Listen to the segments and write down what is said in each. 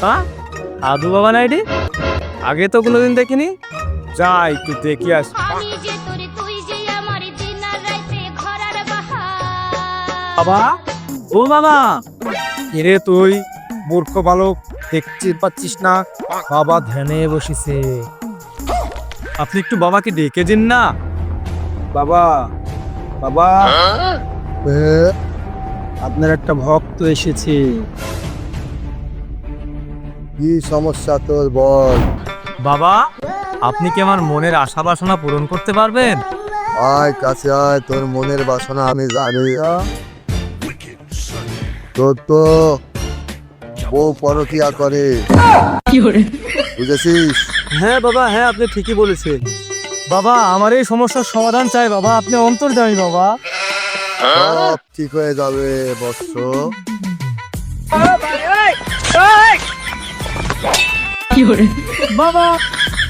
হ্যাঁ, সাধু বাবা নাইডি আগে তো কোনোদিন দেখিনি। যা একটু দেখি আস। বাবা, ও বাবা, এরে তুই মূর্খ বালক, দেখতে পাচ্ছিস না বাবা ধ্যানে বসেছে। আপনি একটু বাবাকে ডেকে দিন না। বাবা, বাবা, আপনার একটা ভক্ত এসেছে। কি সমস্যা তোর বল? বাবা, আপনি কি আমার মনের আশা বাসনা পূরণ করতে পারবেন? আয় কাছে আয়, তোর মনের বাসনা আমি জানি। তোর তো বউ পরকিয়া করে, বুঝেছিস? হ্যাঁ বাবা, হ্যাঁ আপনি ঠিকই বলেছেন। বাবা, আমার এই সমস্যার সমাধান চাই বাবা, আপনি অন্তর্যামী বাবা। সব ঠিক হয়ে যাবে বৎস। বাবা,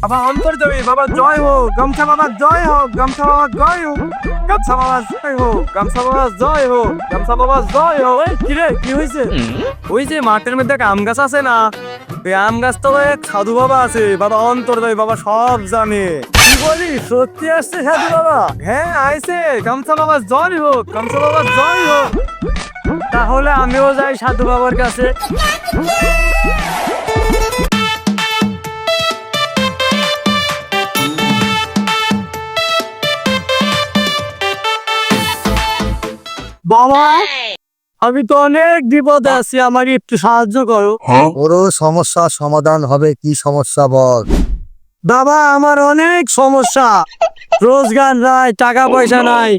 বাবা অন্তর্যামী বাবা, জয় হোক গামছা বাবা, জয় হোক গামছা বাবা, জয় হোক গামছা বাবা, জয় হোক গামছা বাবা, জয় হোক গামছা বাবা, জয় হোক। এই কি রে, কি হয়েছে? ওই যে মাঠের মধ্যে একটা আম গাছ আছে না, ওই আম গাছ তো এক সাধু বাবা আছে বাবা, অন্তর্যামী বাবা সব জানে। কি বলি, সত্যি আসছে সাধু বাবা? হ্যাঁ আইছে, গামছা বাবা জয় হোক, গামছা বাবা জয় হোক। তাহলে আমিও যাই সাধু বাবার কাছে। বাবা, আমি তো অনেক বিপদে আছি, আমাকে একটু সাহায্য করো। ওরও সমস্যার সমাধান হবে। কি সমস্যা বল? বাবা, আমার অনেক সমস্যা, রোজগার নাই, টাকা পয়সা নাই,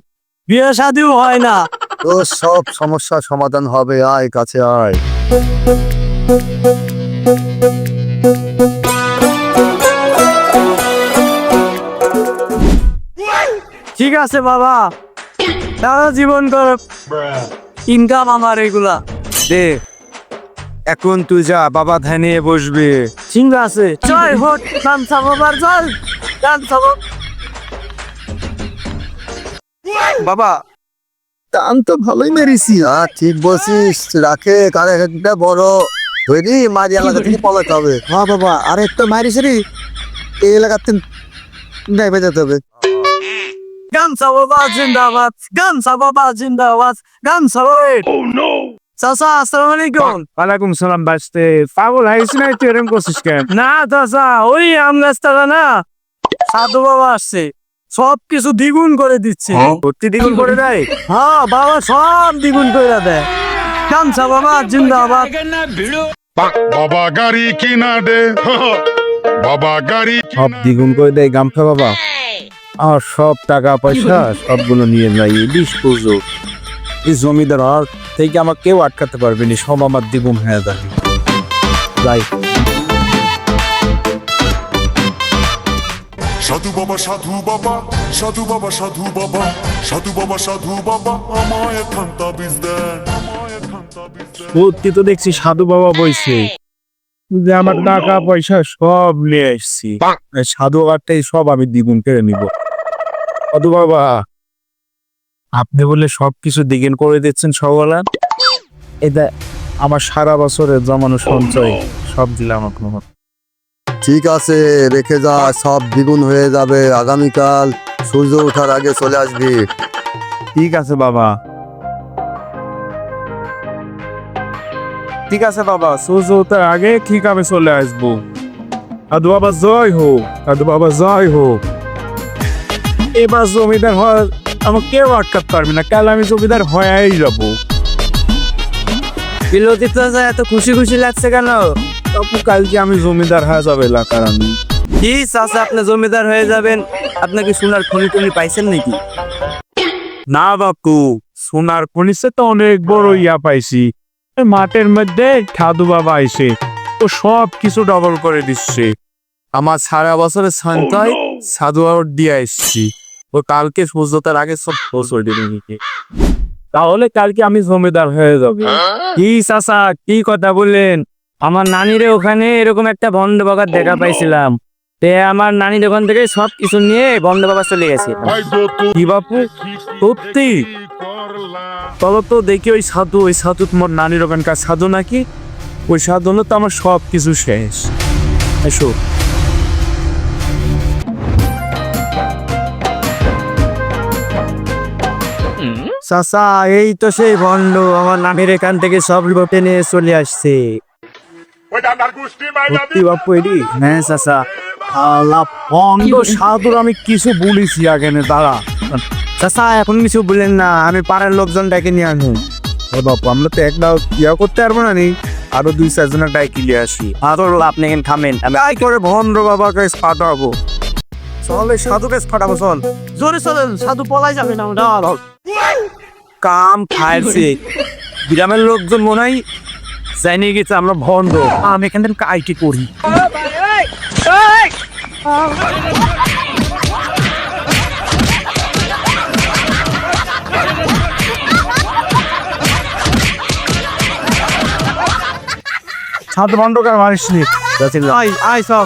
বিয়ে শাদিও হয় না। তোর সব সমস্যার সমাধান হবে, আয় কাছে আয়। ঠিক আছে বাবা, সারা জীবন কর ইনকাম আমার এগুলা দে। এখন তুই যা, বাবা ধ্যানে বসবে। ঠিক আছে, জয় হোক গামছা বাবার, জয় গামছা বাবা। বাবা, টান তো ভালোই মেরেছি। হ্যাঁ ঠিক বলছিস, রাখে কারে একটা বড় ধরি মারি এলাকা থেকে পলাতে হবে। হ্যাঁ বাবা, আর একটা মারিস রে, এই এলাকাতে নেমে যেতে হবে। গামছা বাবা জিন্দাবাদ, গামছা বাবা জিন্দাবাদ, গামছা বাবা। চাচা আসসালামু আলাইকুম। ওয়ালাইকুম সালাম। বাঁচতে পাগল হয়েছি না, তুই এরকম করছিস কেন? না চাচা, ওই আম গাছটা না, সাধু বাবা আসছে, সব কিছু দ্বিগুণ করে দিচ্ছে। ভর্তি দ্বিগুণ করে দেয়। হ্যাঁ বাবা, সব দ্বিগুণ করে দেয়। গামছা বাবা জিন্দাবাদ। বাবা গাড়ি কিনা দে বাবা গাড়ি সব দ্বিগুণ করে দেয় গামছা বাবা। আর সব টাকা পয়সা সবগুলো নিয়ে যাই ইলিশ পুজো। এই জমিদার আর থেকে আমার কেউ আটকাতে পারবে না, সব আমার দ্বিগুণ হয়ে যাবে। যাই। সাধু বাবা সাধু বাবা সাধু বাবা সাধু বাবা সাধু বাবা সাধু বাবা আমায় খান্তা বীজ দেন, আমায় খান্তা বীজ দেন। সত্যি তো দেখছি সাধু বাবা বইছে যে আমার টাকা পয়সা সব নিয়ে এসছি, সাধু বাবাটাই সব আমি দ্বিগুণ করে নিব। সাধু বাবা, আপনি বলে সবকিছু দ্বিগুণ করে দিচ্ছেন সবলা। এটা আমার সারা বছরের জমানো সঞ্চয় সব দিলাম আপনার। ঠিক আছে, রেখে যা, সব দ্বিগুণ হয়ে যাবে। আগামীকাল সূর্য ওঠার আগে চলে আসবি। ঠিক আছে বাবা, ঠিক আছে বাবা, সূর্য ওঠার আগে ঠিক আমি চলে আসবো। সাধু বাবা জয় হোক, সাধু বাবা জয় হোক। এবার জমিদার হওয়ার আমার কেউ আটকাতে পারবে না, কাল আমি জমিদার হয়েই যাবো। বিলতি চাচা, এত খুশি খুশি লাগছে কেন? তবু কালকে আমি জমিদার হয়ে যাবে এলাকার। আমি কি চাচা, আপনি জমিদার হয়ে যাবেন? আপনাকে সোনার খনি টনি পাইছেন নাকি? না বাপু, সোনার খনিতে তো অনেক বড় ইয়া পাইছি। এই মাঠের মধ্যে সাধু বাবা আইছে, তো সব কিছু ডবল করে দিচ্ছে। আমার সারা বছরের সঞ্চয় সাধু বাবার দিয়ে আসছি। ও কালকে সূর্যতার আগে সব বছর দিবে। তাহলে কালকে আমি জমিদার হয়ে যাবো। কি চাচা, কি কথা বললেন? আমার নানিরে ওখানে এরকম একটা বন্ধ বাবার দেখা পাইছিলাম, তে আমার নানির ওখান থেকে সব কিছু নিয়ে বন্ধ বাবা চলে গেছে। কি বাপু, সত্যি? চলো তো দেখি ওই সাধু তোমার নানির ওখানকার সাধু নাকি। ওই সাধু হলো তো আমার সব কিছু শেষ। এসো। চাচা এই তো সেই ভণ্ড আমার নামের এখান থেকে সব লোটে নিয়ে চলে আসছে। সত্যি বাপু এডি? হ্যাঁ চাচা। আল্লাহ ভণ্ড সাধুর আমি কিছু বলেছি আগে নে, দাঁড়া। চাচা এখন কিছু বললেন না, আমি পাড়ার লোকজন ডেকে নিয়ে আনবো। এ বাপু আমরা তো একটাও ইয়া করতে পারবো না, নি আরো 2-4 জনের ডাইকি নিয়ে আসি। আদর আপনি এখানে থামেন, আমি আই করে ভণ্ড বাবাকে ফাটাবো। চলে সাধুকে ফাটাবো, চল জোরে চলেন, সাধু পলাই যাবে না। কাম খাইছে গ্রামের লোকজন মনে হয় জানিয়ে গেছে আমরা ভণ্ড। আমি এখান থেকে আইটি করি। সাধু ভণ্ডকার মারিস নি। আই আই সব